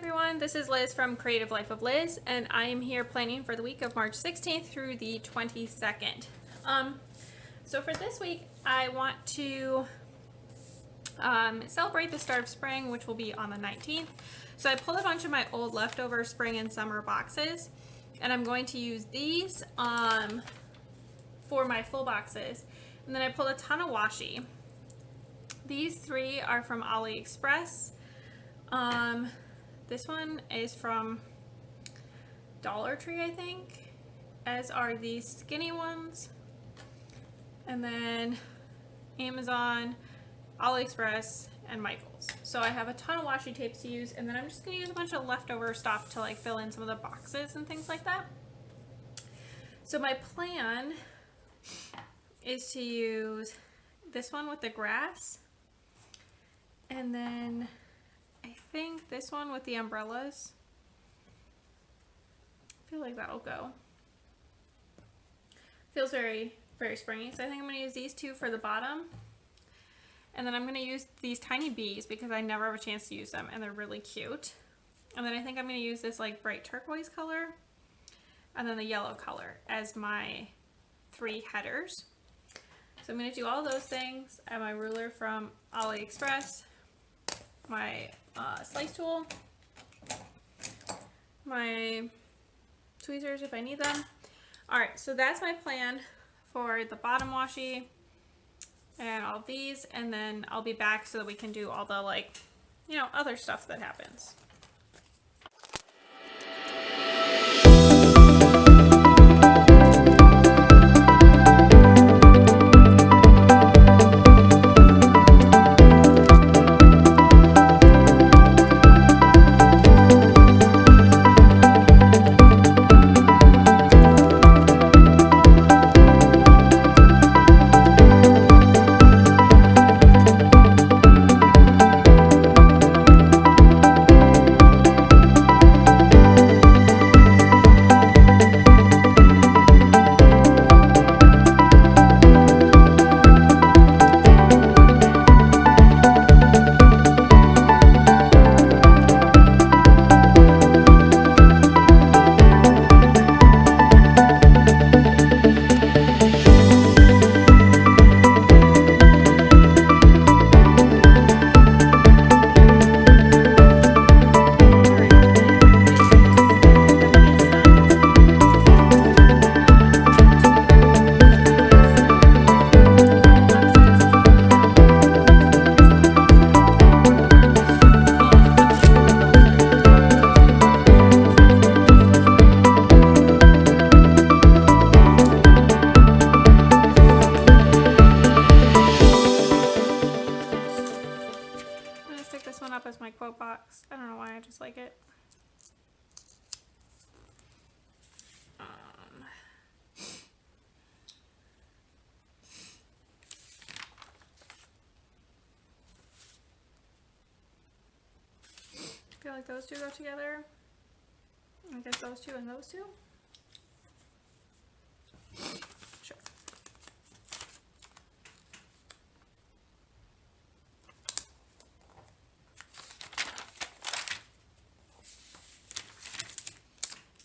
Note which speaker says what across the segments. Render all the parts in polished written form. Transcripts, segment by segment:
Speaker 1: everyone, this is Liz from Creative Life of Liz, and I am here planning for the week of March 16th through the 22nd. So for this week, I want to celebrate the start of spring, which will be on the 19th. So I pulled a bunch of my old leftover spring and summer boxes, and I'm going to use these for my full boxes. And then I pulled a ton of washi. These three are from AliExpress. This one is from Dollar Tree, I think, as are these skinny ones. And then Amazon, AliExpress, and Michaels. So I have a ton of washi tapes to use, and then I'm just going to use a bunch of leftover stuff to like fill in some of the boxes and things like that. So my plan is to use this one with the grass, and then I think this one with the umbrellas. I feel like that'll go. Feels very, very springy. So I think I'm going to use these two for the bottom. And then I'm going to use these tiny bees because I never have a chance to use them and they're really cute. And then I think I'm going to use this like bright turquoise color and then the yellow color as my three headers. So I'm going to do all those things. I have my ruler from AliExpress, my slice tool, my tweezers if I need them. Alright, so that's my plan for the bottom washi and all these, and then I'll be back so that we can do all the like, you know, other stuff that happens. As my quote box. I don't know why, I just like it. I feel like those two go together. I guess those two and those two. Sure.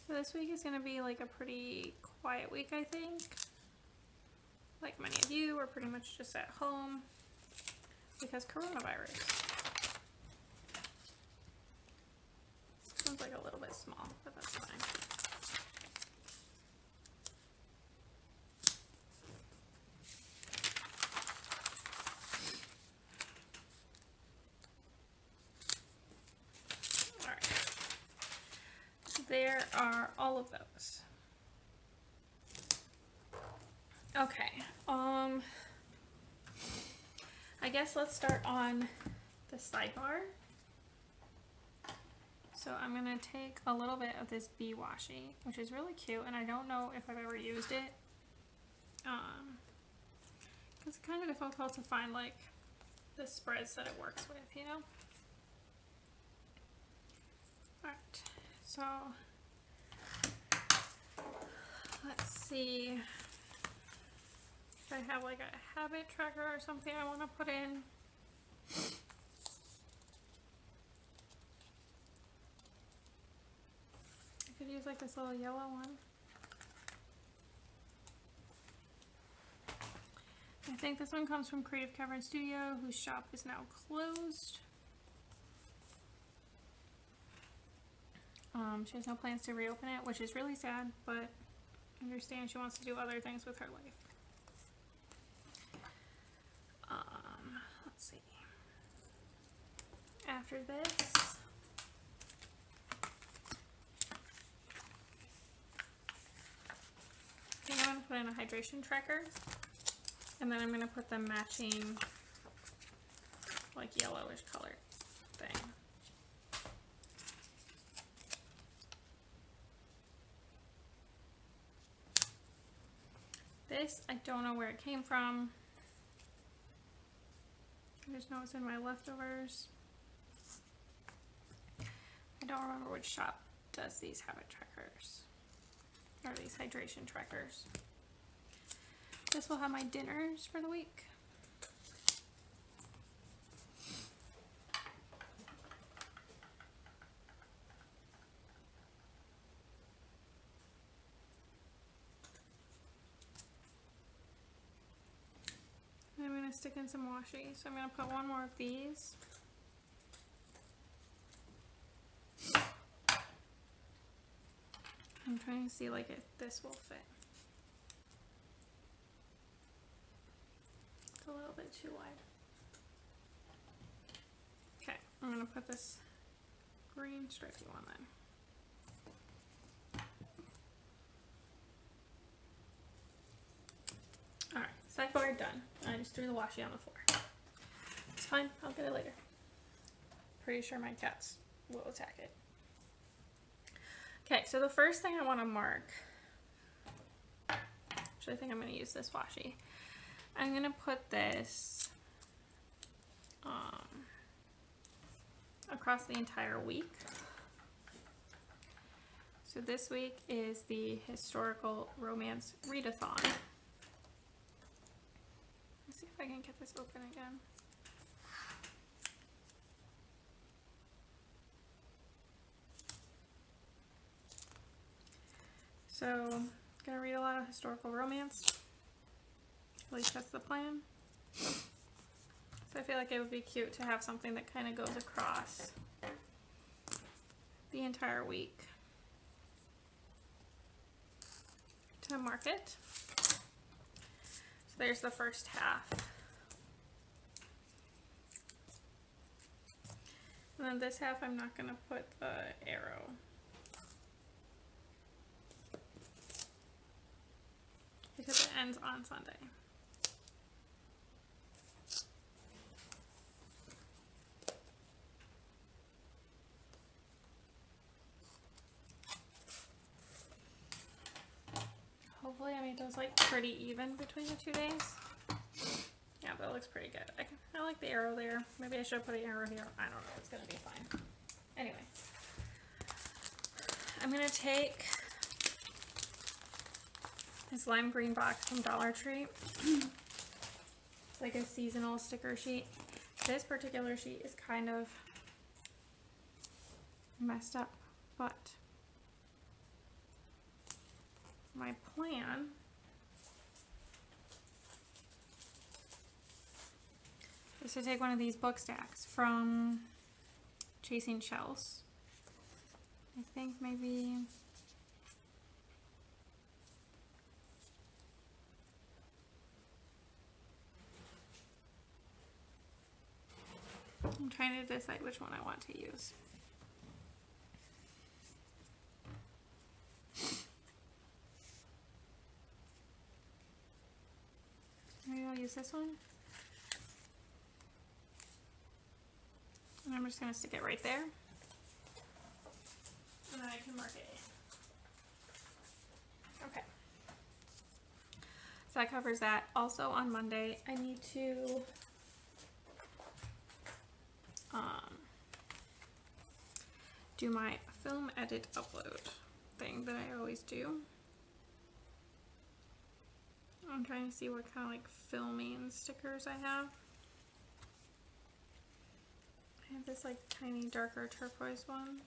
Speaker 1: So this week is going to be like a pretty quiet week, I think. Like many of you, we're pretty much just at home because coronavirus. This one's like a little bit small, but that's fine. There are all of those. Okay, I guess let's start on the sidebar. So I'm gonna take a little bit of this bee washi, which is really cute, and I don't know if I've ever used it. It's kind of difficult to find like the spreads that it works with, you know? Alright. So, let's see if I have like a habit tracker or something I want to put in. could use like this little yellow one. I think this one comes from Cavern Studio, whose shop is now closed. She has no plans to reopen it, which is really sad, but I understand she wants to do other things with her life. Let's see. After this, I think I'm going to put in a hydration tracker, and then I'm going to put the matching like yellowish color thing. This, I don't know where it came from. I just know it's in my leftovers. I don't remember which shop does these habit trackers, or these hydration trackers. This will have my dinners for the week. I'm going to stick in some washi, so I'm going to put one more of these. I'm trying to see like if this will fit. It's a little bit too wide. Okay, I'm going to put this green stripy one then. Alright, sideboard done. I just threw the washi on the floor. It's fine, I'll get it later. Pretty sure my cats will attack it. Okay, so the first thing I want to mark, actually I think I'm going to use this washi. I'm going to put this across the entire week. So this week is the Historical Romance Readathon. Let's see if I can get this open again. So, I'm gonna read a lot of historical romance. At least that's the plan. So I feel like it would be cute to have something that kind of goes across the entire week to mark it. So there's the first half. And then this half I'm not going to put the arrow. Because it ends on Sunday. Hopefully I made those like pretty even between the 2 days. Yeah, that looks pretty good. I like the arrow there. Maybe I should put an arrow here. I don't know. It's going to be fine. Anyway. I'm going to take this lime green box from Dollar Tree. It's like a seasonal sticker sheet. This particular sheet is kind of messed up, but my plan is to take one of these book stacks from Chasing Shells. I think maybe I'm trying to decide which one I want to use. Maybe I'll use this one. And I'm just going to stick it right there. And then I can mark it in. Okay. So that covers that. Also on Monday, I need to do my film edit upload thing that I always do. I'm trying to see what kind of like filming stickers I have. I have this like tiny darker turquoise one.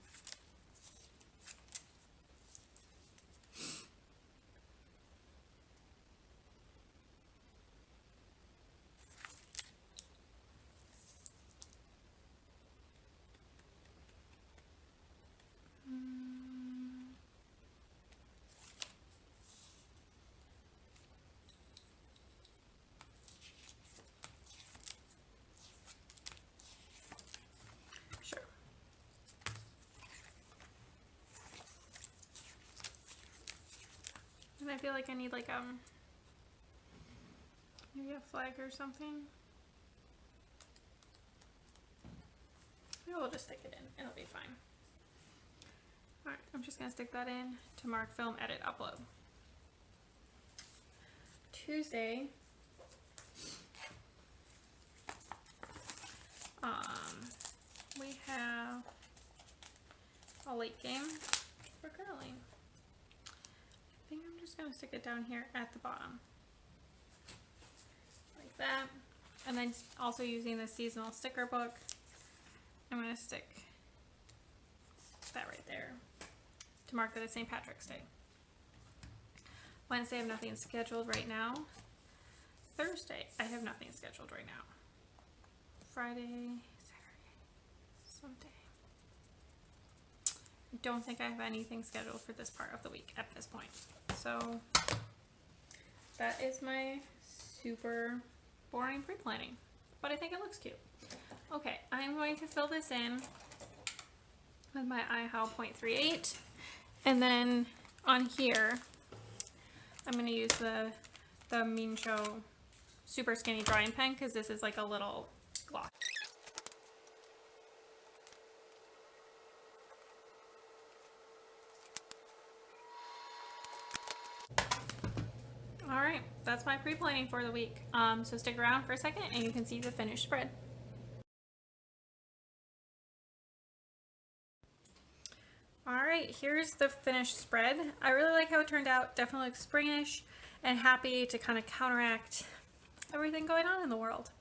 Speaker 1: I feel like I need like maybe a flag or something. Maybe we'll just stick it in. It'll be fine. Alright, I'm just gonna stick that in to mark film, edit, upload. Tuesday. We have a late game for curling. I think I'm just gonna stick it down here at the bottom. Like that. And then also using the seasonal sticker book, I'm gonna stick that right there to mark that it's St. Patrick's Day. Wednesday I have nothing scheduled right now. Thursday I have nothing scheduled right now. Friday, Saturday, Sunday. I don't think I have anything scheduled for this part of the week at this point. So that is my super boring pre-planning, but I think it looks cute. Okay, I'm going to fill this in with my iHow 0.38, and then on here I'm going to use the Mean Show super skinny drawing pen because this is like a little gloss. Alright, that's my pre-planning for the week. So stick around for a second and you can see the finished spread. Alright, here's the finished spread. I really like how it turned out. Definitely looks springish and happy to kind of counteract everything going on in the world.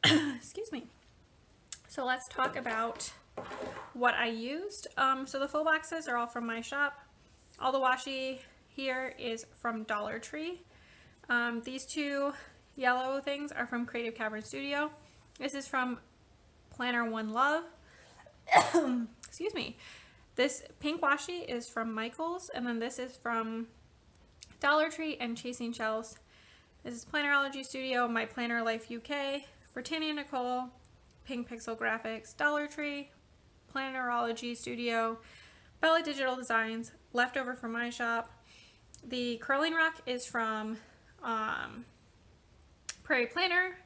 Speaker 1: Excuse me. So let's talk about what I used. So the full boxes are all from my shop. All the washi here is from Dollar Tree. These two yellow things are from Cavern Studio. This is from Planner One Love. Excuse me. This pink washi is from Michaels, and then this is from Dollar Tree and Chasing Shells. This is Plannerology Studio, My Planner Life UK, Britannia Nicole, Pink Pixel Graphics, Dollar Tree, Plannerology Studio, Bella Digital Designs, leftover from my shop. The curling rock is from Prairie Planner.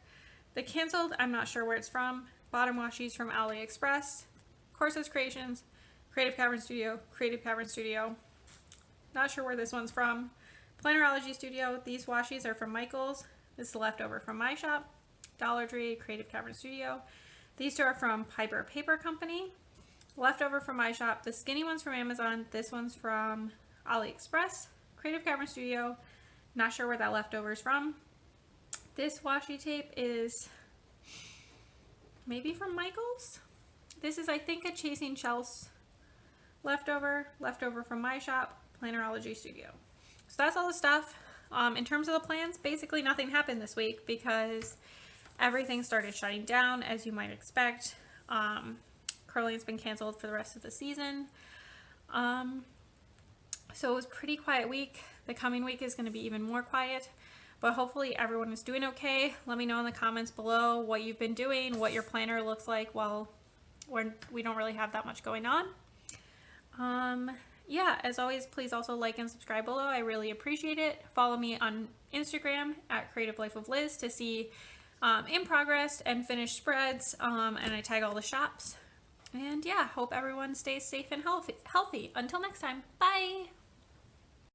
Speaker 1: The canceled, I'm not sure where it's from. Bottom washi's from AliExpress. Courses Creations, Cavern Studio. Not sure where this one's from. Plannerology Studio. These washi's are from Michaels. This is the leftover from my shop. Dollar Tree, Cavern Studio. These two are from Piper Paper Company. Leftover from my shop. The skinny one's from Amazon. This one's from AliExpress. Cavern Studio. Not sure where that leftover is from. This washi tape is maybe from Michaels. This is, I think, a Chasing Shells leftover from my shop, Plannerology Studio. So that's all the stuff. In terms of the plans, basically nothing happened this week because everything started shutting down, as you might expect. Curling's been canceled for the rest of the season. So it was a pretty quiet week. The coming week is going to be even more quiet, but hopefully everyone is doing okay. Let me know in the comments below what you've been doing, what your planner looks like while we don't really have that much going on. Yeah, as always, please also like and subscribe below. I really appreciate it. Follow me on Instagram at Creative Life of Liz to see in progress and finished spreads, and I tag all the shops. And yeah, hope everyone stays safe and healthy. Until next time, bye!